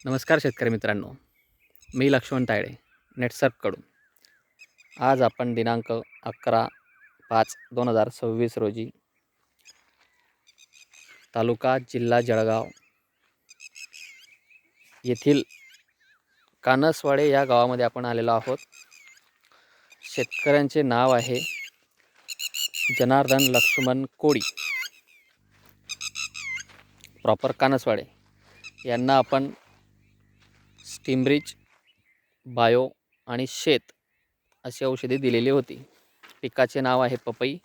नमस्कार शेतकरी मित्रांनो, मी लक्ष्मण तायडे नेटसर्फकडून. आज आपण दिनांक 11/5/2026 रोजी तालुका जिल्हा जळगाव येथील कानसवाडे या गावामध्ये आपण आलेलो आहोत. शेतकऱ्यांचे नाव आहे जनार्दन लक्ष्मण कोळी, प्रॉपर कानसवाडे. यांना आपण स्टीमरिच बायो आणि शेत अशी औषधे दिलेली होती. पिकाचे नाव आहे पपई.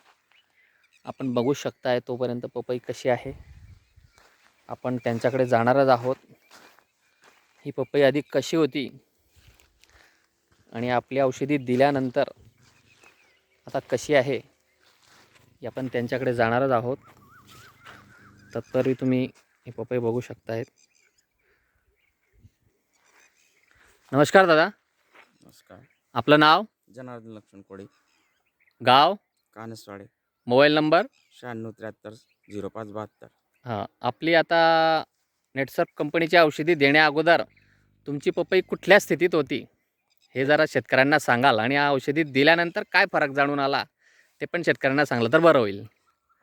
आपण बघू शकताय तोपर्यंत पपई कशी आहे. आपण त्यांच्याकडे जाणारच आहोत. ही पपई आधी कशी होती आणि आपली औषधी दिल्यानंतर आता कशी आहे हे आपण त्यांच्याकडे जाणारच आहोत. तत्पूर्वी तुम्ही ही पपई बघू शकतायत. नमस्कार दादा, नमस्कार. आपलं नाव? जनार्दन लक्ष्मण कोळी, गाव? कानसवाडे, मोबाईल नंबर? 9673 0572. हां, आपली आता नेटसर्फ कंपनीची औषधी देण्या अगोदर तुमची पपई कुठल्या स्थितीत होती हे जरा शेतकऱ्यांना सांगाल, आणि या औषधी दिल्यानंतर काय फरक जाणून आला ते पण शेतकऱ्यांना सांगलं तर बरं होईल.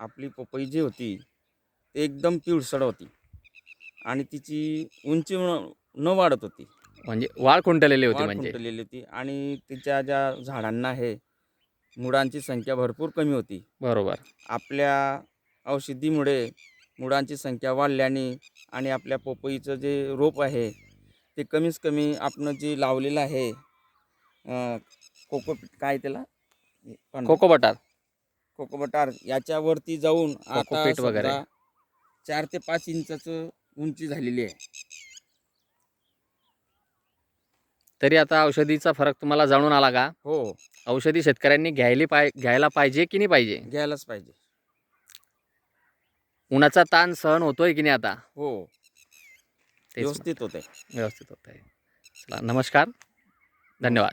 आपली पपई जी होती ती एकदम पिवळसर होती आणि तिची उंची न वाढत होती. म्हणजे वाढ खुंटलेली होती वाढ म्हणजे. खुंटलेली होती आणि तिच्या ज्या झाडांना आहे मुळांची संख्या भरपूर कमी होती. बरोबर. आपल्या औषधीमुळे मुळांची संख्या वाढल्याने आणि आपल्या पपईचं जे रोप आहे ते कमीत कमी आपण जे लावलेलं आहे कोकोपीट काय त्याला कोकोबटार, कोकोबटार याच्यावरती जाऊन आता कोकोपीट वगैरे. समजा 4 ते 5 इंचाचं उंची झालेली आहे. तरी आता औषधीचा फरक तुम्हाला जाणून आला का? हो, औषधी शेतकऱ्यांनी घ्यायला पाहिजे की नाही पाहिजे? घ्यायलाच पाहिजे. उन्हाचा ताण सहन होतोय की नाही आता? हो, तेच व्यवस्थित होते. व्यवस्थित होत आहे. चला, नमस्कार, नमस्कार. धन्यवाद.